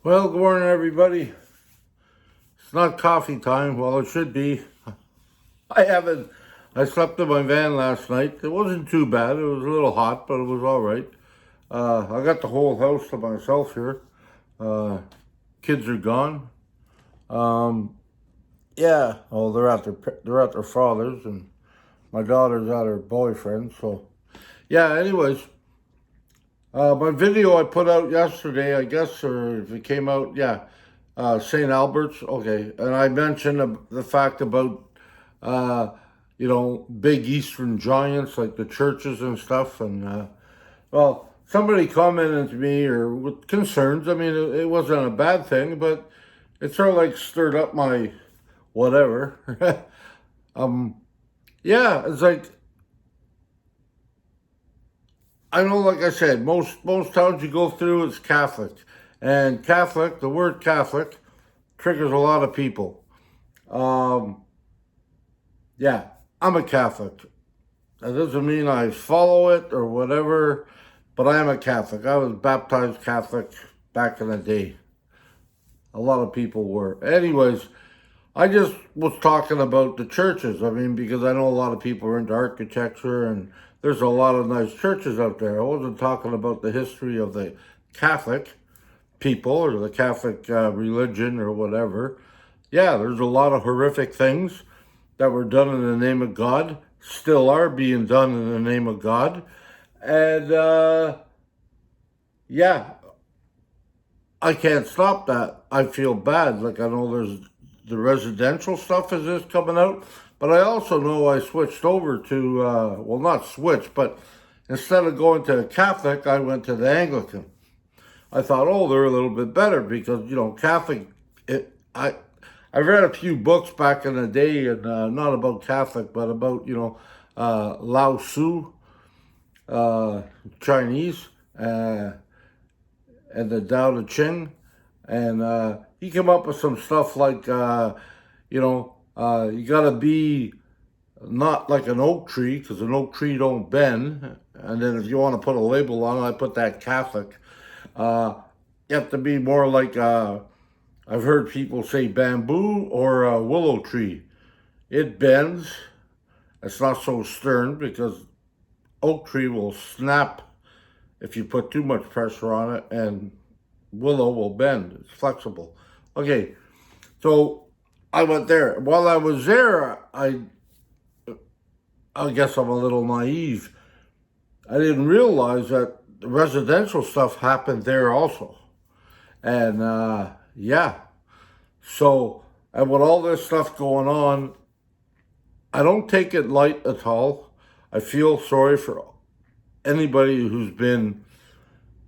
Well, good morning, everybody. It's not coffee time. Well, it should be. I haven't. I slept in my van last night. It wasn't too bad. It was a little hot, but it was all right. I got the whole house to myself here. Uh, Kids are gone. Um, yeah. Oh, they're at their father's, and my daughter's at her boyfriend. So, yeah. Anyways, my video I put out yesterday, I guess, or if it came out, yeah. St. Albert's, okay. And I mentioned the fact about, uh, big Eastern giants like the churches and stuff. And, well, somebody commented to me or with concerns. I mean, it wasn't a bad thing, but it sort of like stirred up my whatever. um, yeah, it's like, I know, like I said, most towns you go through is Catholic. And Catholic, the word Catholic, triggers a lot of people. Um, yeah, I'm a Catholic. That doesn't mean I follow it or whatever, but I am a Catholic. I was baptized Catholic back in the day. A lot of people were. Anyways, I just was talking about the churches. I mean, because I know a lot of people are into architecture and there's a lot of nice churches out there. I wasn't talking about the history of the Catholic people or the Catholic religion or whatever. Yeah, there's a lot of horrific things that were done in the name of God, still are being done in the name of God. And yeah, I can't stop that. I feel bad. Like, I know there's the residential stuff is just coming out, but I also know I switched over to, well, not switched, but instead of going to Catholic, I went to the Anglican. I thought, oh, they're a little bit better because, Catholic, I read a few books back in the day, and not about Catholic, but about, Lao Tzu, uh, Chinese, and the Tao Te Ching. And he came up with some stuff like, you got to be not like an oak tree, because an oak tree don't bend. And then if you want to put a label on it, I put that Catholic. Uh, you have to be more like, I've heard people say bamboo or a willow tree. It bends. It's not so stern because oak tree will snap if you put too much pressure on it, and willow will bend. It's flexible. Okay, so I went there. While I was there, I guess I'm a little naive. I didn't realize that the residential stuff happened there also. And yeah, so, and with all this stuff going on, I don't take it light at all. I feel sorry for anybody who's been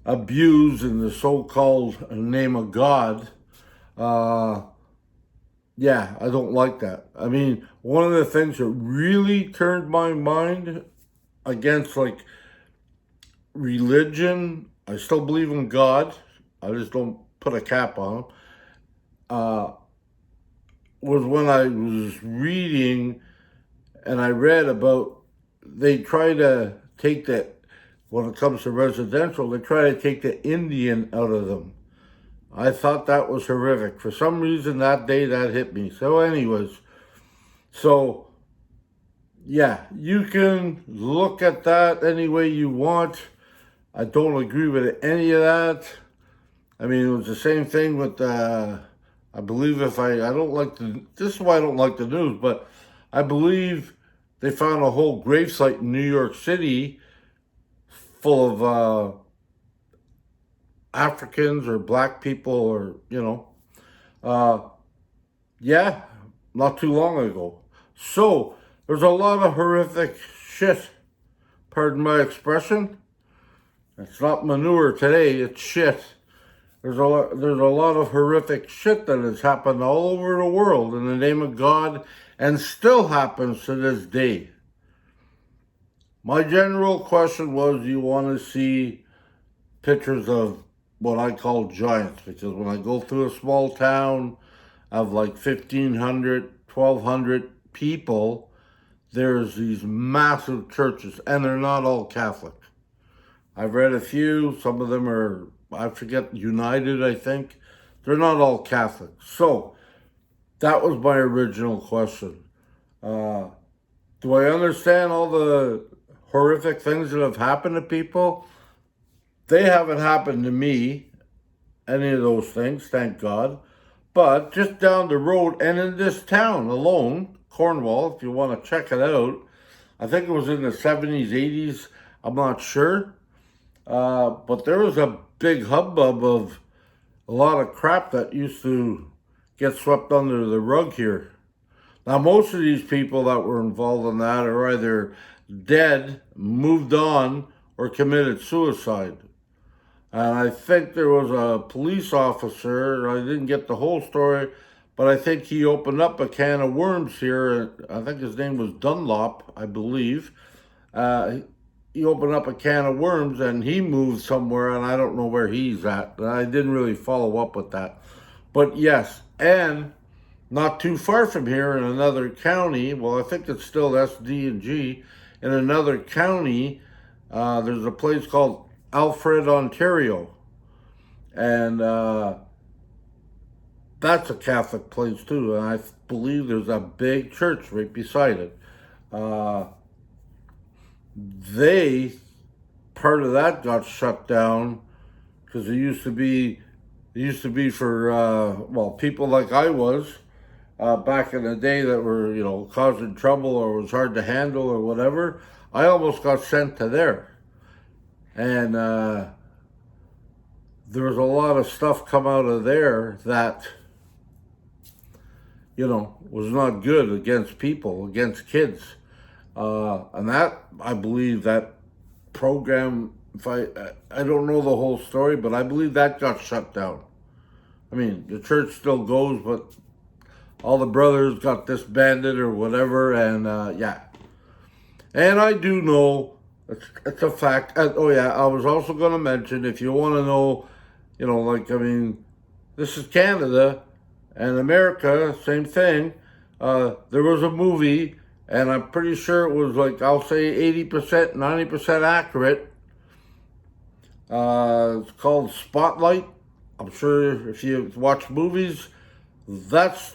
abused in the so-called name of God. Uh, yeah, I don't like that. I mean, one of the things that really turned my mind against like religion, I still believe in God. I just don't put a cap on him. Uh, was when I was reading and I read about they try to take that when it comes to residential, they try to take the Indian out of them. I thought that was horrific. For some reason that day that hit me. So anyways, so yeah, you can look at that any way you want. I don't agree with any of that. I mean, it was the same thing with, I believe I don't like this is why I don't like the news, but I believe they found a whole gravesite in New York City full of Africans or black people or, uh, yeah, not too long ago. So there's a lot of horrific shit, pardon my expression. It's not manure today, it's shit. There's a lot of horrific shit that has happened all over the world in the name of God and still happens to this day. My general question was, do you want to see pictures of what I call giants? Because when I go through a small town of like 1,500, 1,200 people, there's these massive churches, and they're not all Catholic. I've read a few. Some of them are, I forget, United, I think. they're not all Catholic. So that was my original question. Do I understand all the horrific things that have happened to people? They haven't happened to me, any of those things, thank God. But just down the road and in this town alone, Cornwall, if you want to check it out, I think it was in the 70s, 80s, I'm not sure. But there was a big hubbub of a lot of crap that used to get swept under the rug here. Now, most of these people that were involved in that are either dead, moved on, or committed suicide. And I think there was a police officer, I didn't get the whole story, but I think he opened up a can of worms here. I think his name was Dunlop, I believe. He opened up a can of worms and he moved somewhere, and I don't know where he's at. I didn't really follow up with that. But yes, and not too far from here in another county, well, I think it's still SD&G, in another county, there's a place called Alfred, Ontario. And that's a Catholic place too. And I believe there's a big church right beside it. Part of that got shut down because it used to be for, people like I was, back in the day that were, causing trouble or was hard to handle or whatever. I almost got sent to there. And there was a lot of stuff come out of there that, was not good against people, against kids. And that, I believe that program, I don't know the whole story, but I believe that got shut down. I mean, the church still goes, but all the brothers got disbanded or whatever, and yeah. And I do know, it's a fact. I was also going to mention, if you want to know, this is Canada, and America, same thing. There was a movie, and I'm pretty sure it was I'll say 80%, 90% accurate. It's called Spotlight. I'm sure if you watch movies, that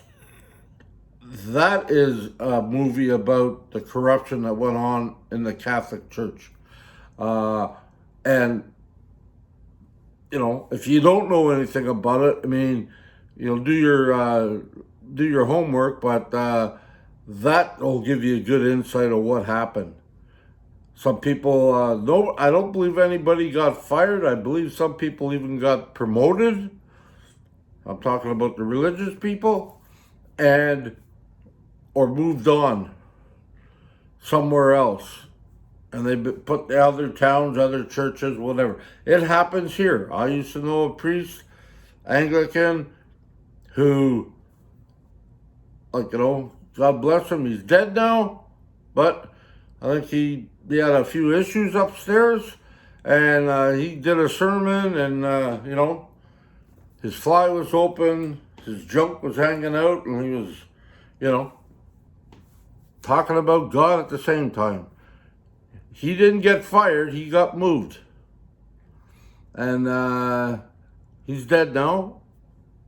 is a movie about the corruption that went on in the Catholic Church. And, if you don't know anything about it, do your homework, but that will give you a good insight of what happened. Some people, no, I don't believe anybody got fired. I believe some people even got promoted. I'm talking about the religious people, or moved on somewhere else. And they put the other towns, other churches, whatever. It happens here. I used to know a priest, Anglican, who, God bless him, he's dead now, but I think he had a few issues upstairs, and he did a sermon, and, his fly was open, his junk was hanging out, and he was, talking about God at the same time. He didn't get fired, he got moved. And he's dead now.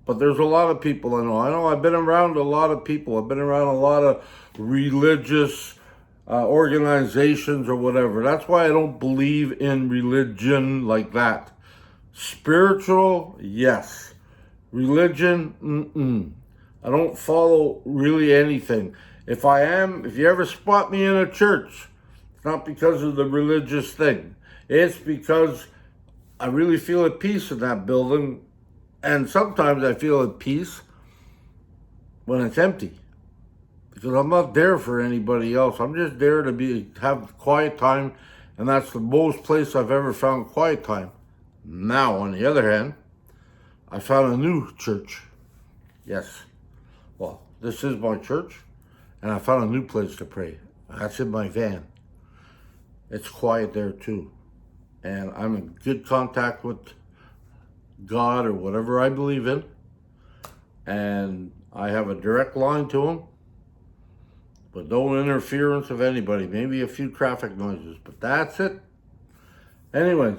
But there's a lot of people I know. I've been around a lot of people. I've been around a lot of religious organizations or whatever. That's why I don't believe in religion like that. Spiritual, yes. Religion, I don't follow really anything. If you ever spot me in a church, it's not because of the religious thing. It's because I really feel at peace in that building. And sometimes I feel at peace when it's empty. Because I'm not there for anybody else. I'm just there to have quiet time. And that's the most place I've ever found quiet time. Now, on the other hand, I found a new church. Yes. Well, this is my church. And I found a new place to pray. That's in my van. It's quiet there too. And I'm in good contact with God or whatever I believe in. And I have a direct line to him. But no interference of anybody. Maybe a few traffic noises, but that's it. Anyways,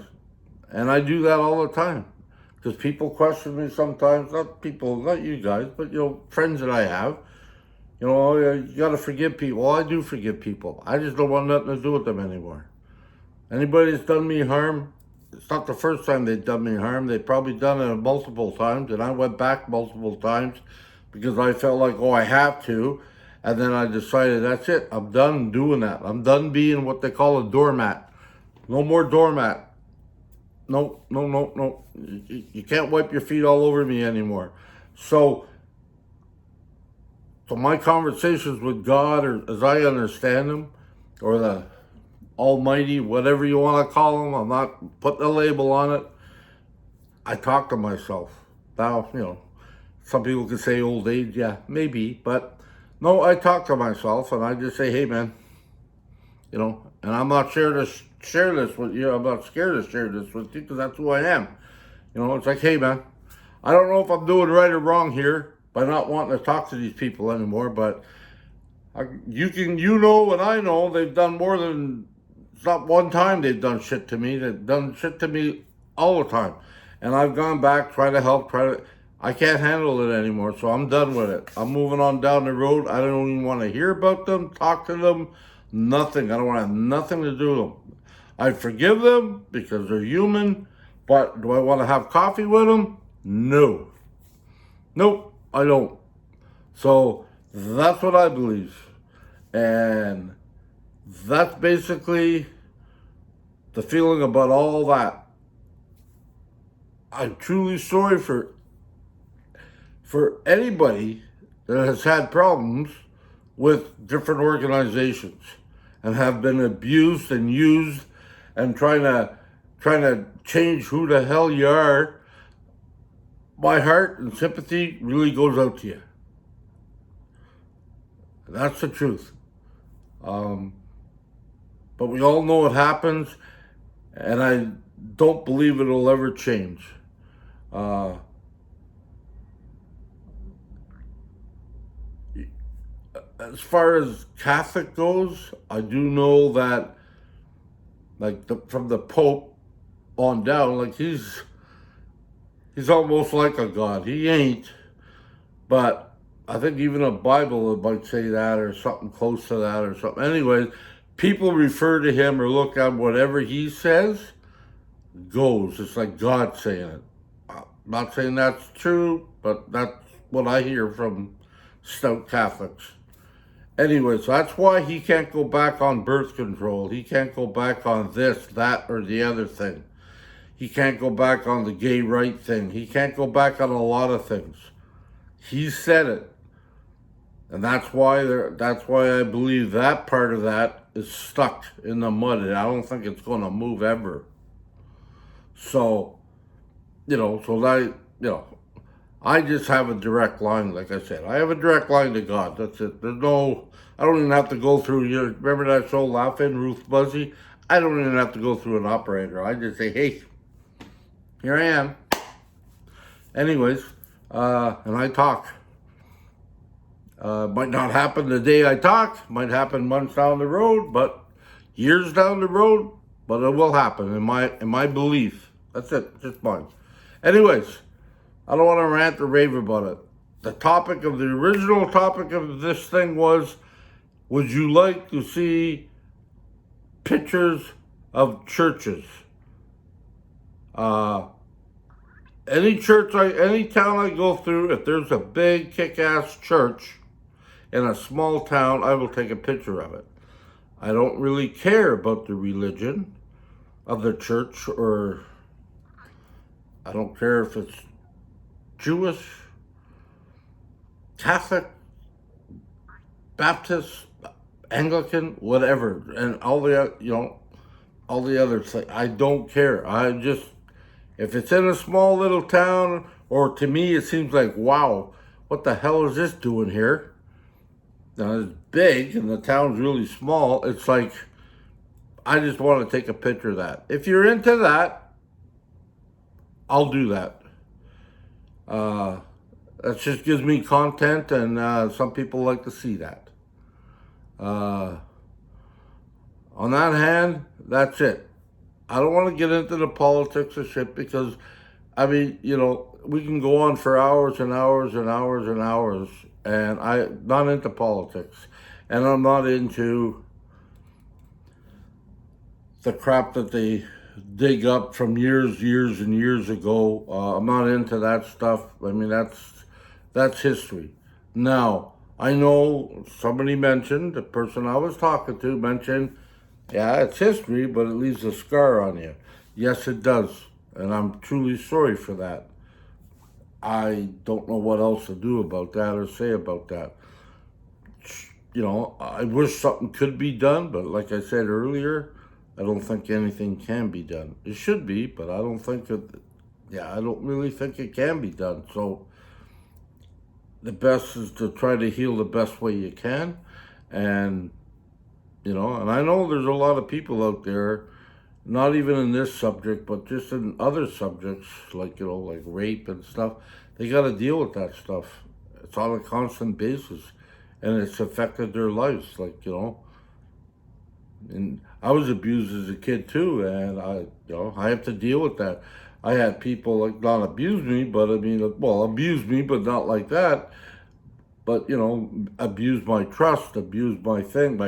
and I do that all the time. because people question me sometimes. Not you guys, but friends that I have. You got to forgive people. Well, I do forgive people. I just don't want nothing to do with them anymore. Anybody that's done me harm, it's not the first time they've done me harm. They've probably done it multiple times, and I went back multiple times because I felt like, I have to. And then I decided, that's it. I'm done doing that. I'm done being what they call a doormat. No more doormat. No, no, no, no. You can't wipe your feet all over me anymore. So my conversations with God, or as I understand them, or the Almighty, whatever you want to call him, I'm not putting a label on it. I talk to myself. Now, some people could say old age, yeah, maybe, but no, I talk to myself and I just say, hey man, and I'm not scared to share this with you. I'm not scared to share this with you because that's who I am. It's like, hey man, I don't know if I'm doing right or wrong here by not wanting to talk to these people anymore, but and I know they've done more than, it's not one time they've done shit to me. They've done shit to me all the time. And I've gone back, try to help, I can't handle it anymore, so I'm done with it. I'm moving on down the road. I don't even want to hear about them, talk to them, nothing. I don't want to have nothing to do with them. I forgive them because they're human, but do I want to have coffee with them? No. Nope, I don't. So that's what I believe. And that's basically the feeling about all that. I'm truly sorry for anybody that has had problems with different organizations and have been abused and used and trying to change who the hell you are. My heart and sympathy really goes out to you. That's the truth. But we all know it happens, and I don't believe it'll ever change. As far as Catholic goes, I do know that, from the Pope on down, he's almost like a god. He ain't, but I think even a Bible might say that, or something close to that, or something. Anyways, people refer to him or look at whatever he says goes. It's like God saying it. I'm not saying that's true, but that's what I hear from stout Catholics. Anyway, so that's why he can't go back on birth control. He can't go back on this, that, or the other thing. He can't go back on the gay right thing. He can't go back on a lot of things. He said it. And that's why I believe that part of that is stuck in the mud. And I don't think it's going to move ever. So, I just have a direct line, like I said. I have a direct line to God. That's it. I don't even have to go through remember that show, Laughing, Ruth Buzzy? I don't even have to go through an operator. I just say, hey, here I am. Anyways, and I talk. Might not happen the day I talk, might happen months down the road, but years down the road, but it will happen in my belief. That's it, just mine. Anyways, I don't want to rant or rave about it. The original topic of this thing was, would you like to see pictures of churches? Any town I go through, if there's a big kick-ass church in a small town, I will take a picture of it. I don't really care about the religion of the church, or I don't care if it's Jewish, Catholic, Baptist, Anglican, whatever, and all the other things. I don't care. If it's in a small little town, or to me it seems like, wow, what the hell is this doing here? Now it's big and the town's really small. It's like, I just want to take a picture of that. If you're into that, I'll do that. That just gives me content, and some people like to see that. On that hand, that's it. I don't want to get into the politics of shit because I mean, we can go on for hours and hours and hours and hours, and I'm not into politics, and I'm not into the crap that they dig up from years and years ago. I'm not into that stuff. I mean, that's history. Now, I know somebody mentioned, the person I was talking to mentioned, yeah, it's history, but it leaves a scar on you. Yes, it does, and I'm truly sorry for that. I don't know what else to do about that or say about that. I wish something could be done, but like I said earlier, I don't think anything can be done. It should be, but I don't think it, yeah, I don't really think it can be done. So the best is to try to heal the best way you can. And, and I know there's a lot of people out there, not even in this subject, but just in other subjects, like, like rape and stuff, they got to deal with that stuff. It's on a constant basis. And it's affected their lives, and I was abused as a kid too, and I have to deal with that. I had people like not abuse me, but I mean, well, abuse me, but not like that. But abuse my trust, abuse my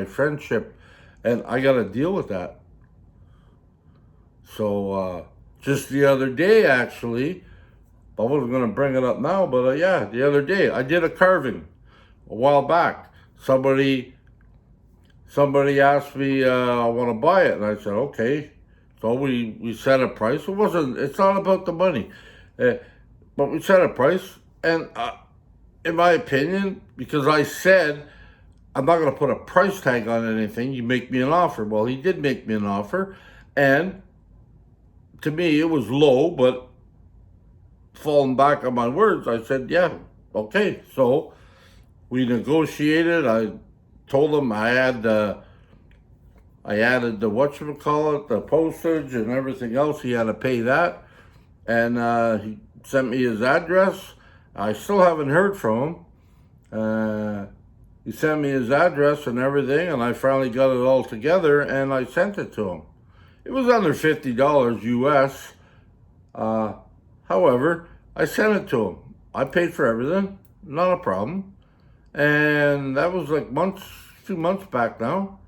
friendship, and I got to deal with that. So just the other day, actually, I wasn't going to bring it up now, but yeah, the other day I did a carving a while back. Somebody asked me, I want to buy it, and I said, okay. So we set a price. It's not about the money, but we set a price. And in my opinion, because I said, I'm not going to put a price tag on anything, you make me an offer. Well, he did make me an offer. And to me, it was low, but falling back on my words, I said, yeah, okay. So we negotiated. I told him I added the whatchamacallit, the postage and everything else. He had to pay that. And he sent me his address. I still haven't heard from him. He sent me his address and everything, and I finally got it all together and I sent it to him. It was under $50 US. However, I sent it to him. I paid for everything, not a problem. And that was like few months back now.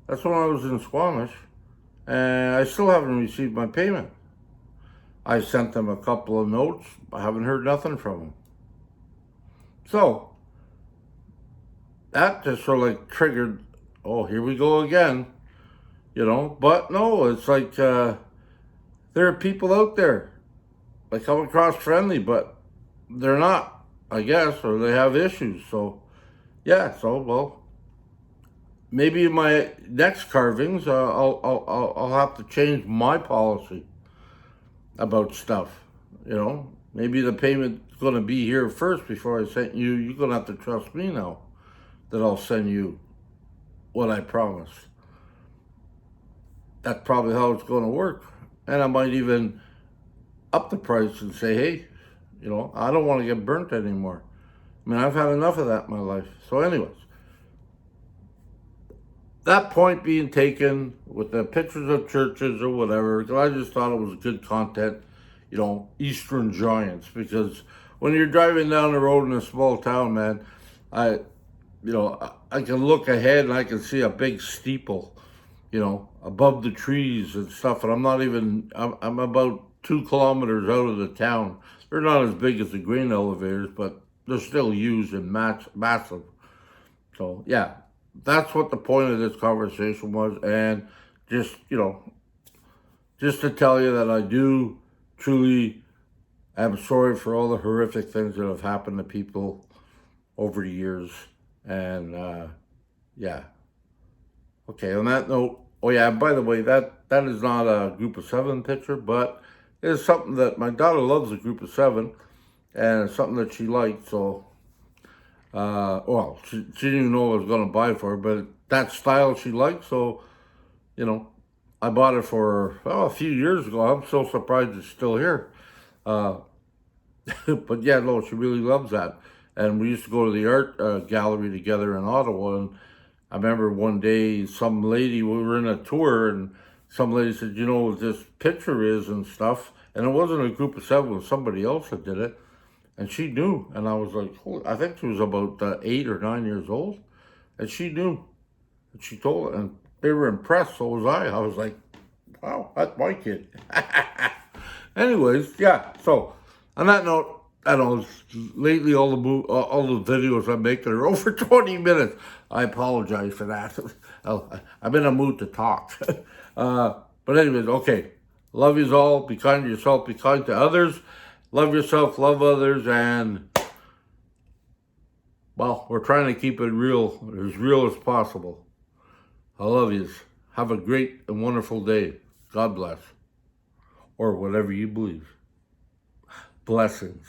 That's when I was in Squamish. And I still haven't received my payment. I sent them a couple of notes. I haven't heard nothing from them. So, that just sort of like triggered, oh, here we go again. But no, it's like there are people out there. They come across friendly, but they're not, I guess, or they have issues. So, yeah, well, maybe in my next carvings, I'll have to change my policy about stuff. Maybe the payment's going to be here first before I send you. You're going to have to trust me now that I'll send you what I promised. That's probably how it's going to work. And I might even up the price and say, hey, I don't want to get burnt anymore. I mean, I've had enough of that in my life. So anyways, that point being taken with the pictures of churches or whatever, I just thought it was good content, Eastern Giants, because when you're driving down the road in a small town, man, I can look ahead and I can see a big steeple, above the trees and stuff. And I'm about 2 kilometers out of the town. They're not as big as the grain elevators, but they're still used and massive. So, yeah, that's what the point of this conversation was. And just, just to tell you that I do truly am sorry for all the horrific things that have happened to people over the years. And, yeah. Okay, on that note, oh yeah, by the way, that is not a group of 7 picture, but it's something that my daughter loves, a group of 7, and it's something that she liked. So, well, she didn't even know what I was going to buy for her, but that style she liked. So, I bought it for her a few years ago. I'm so surprised it's still here. But yeah, no, she really loves that. And we used to go to the art gallery together in Ottawa, and I remember one day we were in a tour, and some lady said, what this picture is and stuff. And it wasn't a group of 7, it was somebody else that did it. And she knew. And I was like, holy, I think she was about 8 or 9 years old. And she knew. And she told it. And they were impressed, so was I. I was like, wow, that's my kid. Anyways, yeah. So, on that note, I know lately all the videos I'm making are over 20 minutes. I apologize for that. I'm in a mood to talk. But anyways, okay. Love yous all. Be kind to yourself. Be kind to others. Love yourself. Love others. And, well, we're trying to keep it real as possible. I love yous. Have a great and wonderful day. God bless. Or whatever you believe. Blessings.